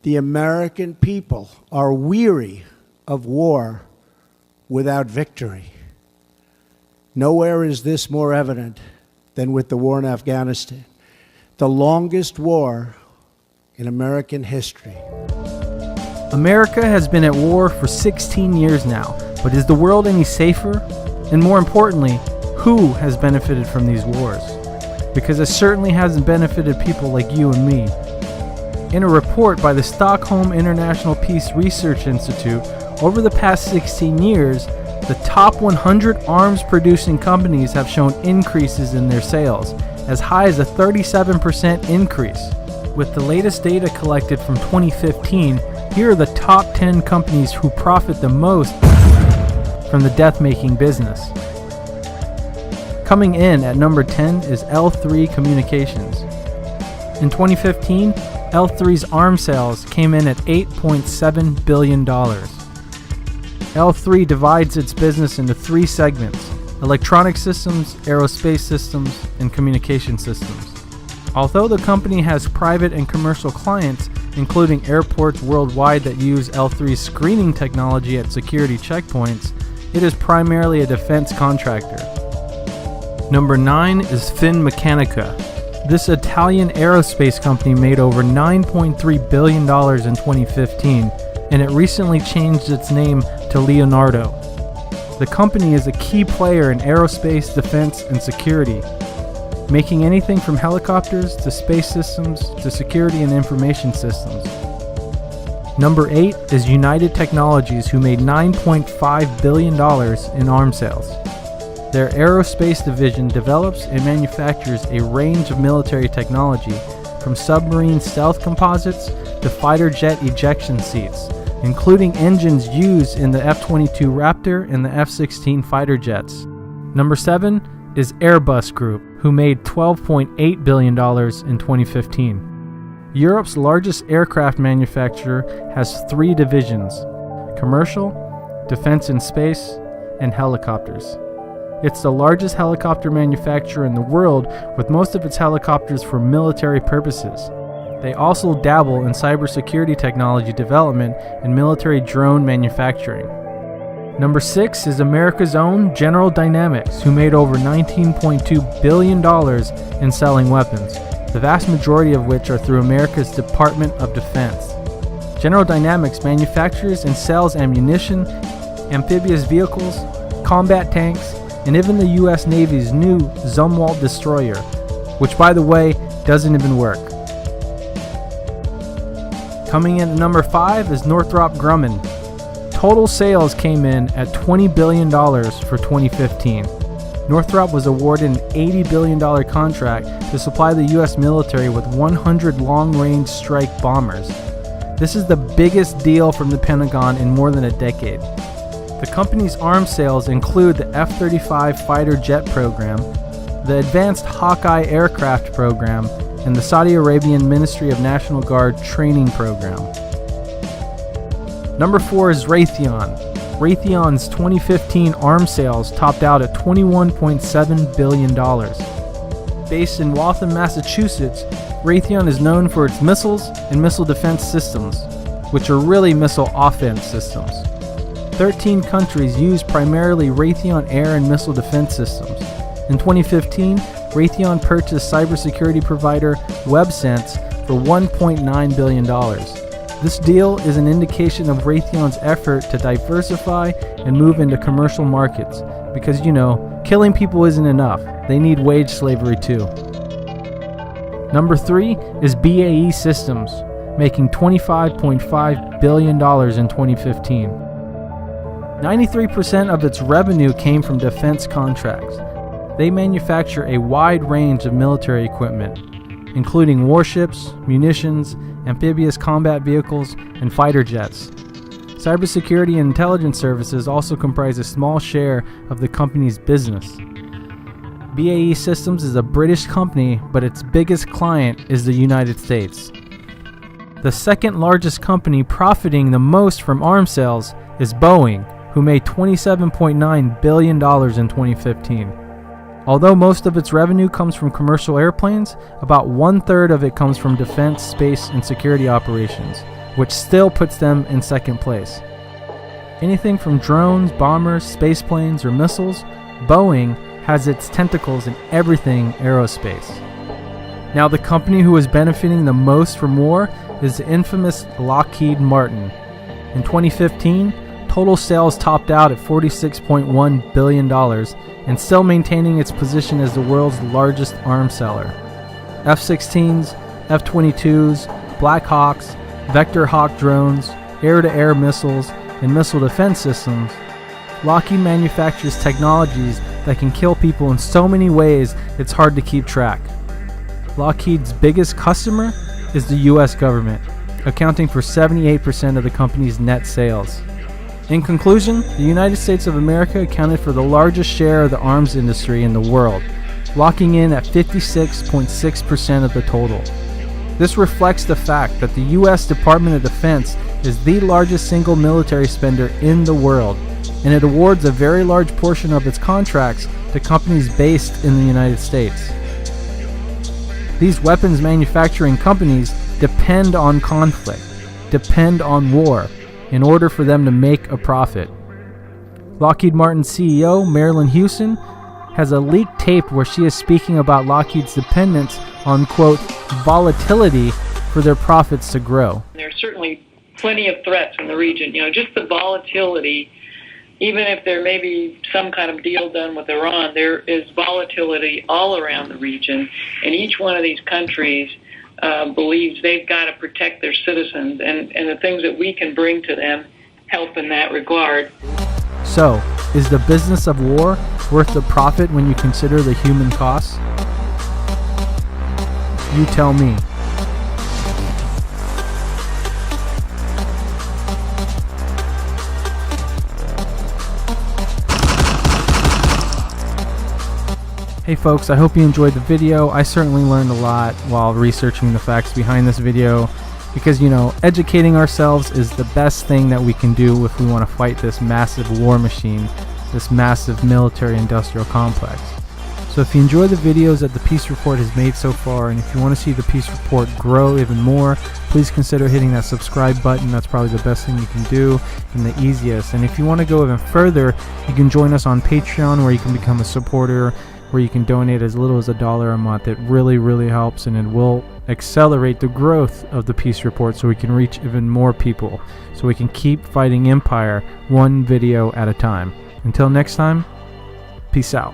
The American people are weary of war without victory. Nowhere is this more evident than with the war in Afghanistan, the longest war in American history. America has been at war for 16 years now, but is the world any safer? And more importantly, who has benefited from these wars? Because it certainly hasn't benefited people like you and me. In a report by the Stockholm International Peace Research Institute, over the past 16 years, the top 100 arms-producing companies have shown increases in their sales, as high as a 37% increase. With the latest data collected from 2015, here are the top 10 companies who profit the most from the death-making business. Coming in at number 10 is L3 Communications. In 2015, L3's arms sales came in at $8.7 billion. L3 divides its business into three segments: electronic systems, aerospace systems, and communication systems. Although the company has private and commercial clients, including airports worldwide that use L3's screening technology at security checkpoints, it is primarily a defense contractor. Number 9 is Finmeccanica. This Italian aerospace company made over $9.3 billion in 2015, and it recently changed its name to Leonardo. The company is a key player in aerospace, defense, and security, making anything from helicopters to space systems to security and information systems. Number 8 is United Technologies, who made $9.5 billion in arms sales. Their aerospace division develops and manufactures a range of military technology, from submarine stealth composites to fighter jet ejection seats, including engines used in the F-22 Raptor and the F-16 fighter jets. Number 7 is Airbus Group, who made $12.8 billion in 2015. Europe's largest aircraft manufacturer has three divisions: commercial, defense and space, and helicopters. It's the largest helicopter manufacturer in the world, with most of its helicopters for military purposes. They also dabble in cybersecurity technology development and military drone manufacturing. Number 6 is America's own General Dynamics, who made over $19.2 billion in selling weapons, the vast majority of which are through America's Department of Defense. General Dynamics manufactures and sells ammunition, amphibious vehicles, combat tanks, and even the U.S. Navy's new Zumwalt destroyer, which, by the way, doesn't even work. Coming in at number 5 is Northrop Grumman. Total sales came in at $20 billion for 2015. Northrop was awarded an $80 billion contract to supply the U.S. military with 100 long-range strike bombers. This is the biggest deal from the Pentagon in more than a decade. The company's arms sales include the F-35 fighter jet program, the Advanced Hawkeye aircraft program, and the Saudi Arabian Ministry of National Guard training program. Number 4 is Raytheon. Raytheon's 2015 arms sales topped out at $21.7 billion. Based in Waltham, Massachusetts, Raytheon is known for its missiles and missile defense systems, which are really missile offense systems. 13 countries use primarily Raytheon air and missile defense systems. In 2015, Raytheon purchased cybersecurity provider WebSense for $1.9 billion. This deal is an indication of Raytheon's effort to diversify and move into commercial markets, because, killing people isn't enough. They need wage slavery too. Number 3 is BAE Systems, making $25.5 billion in 2015. 93% of its revenue came from defense contracts. They manufacture a wide range of military equipment, including warships, munitions, amphibious combat vehicles, and fighter jets. Cybersecurity and intelligence services also comprise a small share of the company's business. BAE Systems is a British company, but its biggest client is the United States. The second largest company profiting the most from arms sales is Boeing, who made $27.9 billion in 2015. Although most of its revenue comes from commercial airplanes, about 1/3 of it comes from defense, space, and security operations, which still puts them in second place. Anything from drones, bombers, space planes, or missiles, Boeing has its tentacles in everything aerospace. Now, the company who is benefiting the most from war is the infamous Lockheed Martin. In 2015, total sales topped out at $46.1 billion and still maintaining its position as the world's largest arms seller. F-16s, F-22s, Black Hawks, Vector Hawk drones, air-to-air missiles, and missile defense systems, Lockheed manufactures technologies that can kill people in so many ways it's hard to keep track. Lockheed's biggest customer is the US government, accounting for 78% of the company's net sales. In conclusion, the United States of America accounted for the largest share of the arms industry in the world, locking in at 56.6% of the total. This reflects the fact that the U.S. Department of Defense is the largest single military spender in the world, and it awards a very large portion of its contracts to companies based in the United States. These weapons manufacturing companies depend on conflict, depend on war, in order for them to make a profit. Lockheed Martin CEO Marilyn Houston has a leaked tape where she is speaking about Lockheed's dependence on, quote, volatility for their profits to grow. There's certainly plenty of threats in the region. Just the volatility, even if there may be some kind of deal done with Iran, there is volatility all around the region, and each one of these countries believes they've got to protect their citizens, and the things that we can bring to them help in that regard. So, is the business of war worth the profit when you consider the human costs? You tell me. Hey folks, I hope you enjoyed the video. I certainly learned a lot while researching the facts behind this video because, educating ourselves is the best thing that we can do if we want to fight this massive war machine, this massive military-industrial complex. So if you enjoy the videos that the Peace Report has made so far, and if you want to see the Peace Report grow even more, please consider hitting that subscribe button. That's probably the best thing you can do and the easiest. And if you want to go even further, you can join us on Patreon, where you can become a supporter, where you can donate as little as $1 a month. It really, really helps, and it will accelerate the growth of the Peace Report so we can reach even more people, so we can keep fighting empire one video at a time. Until next time, peace out.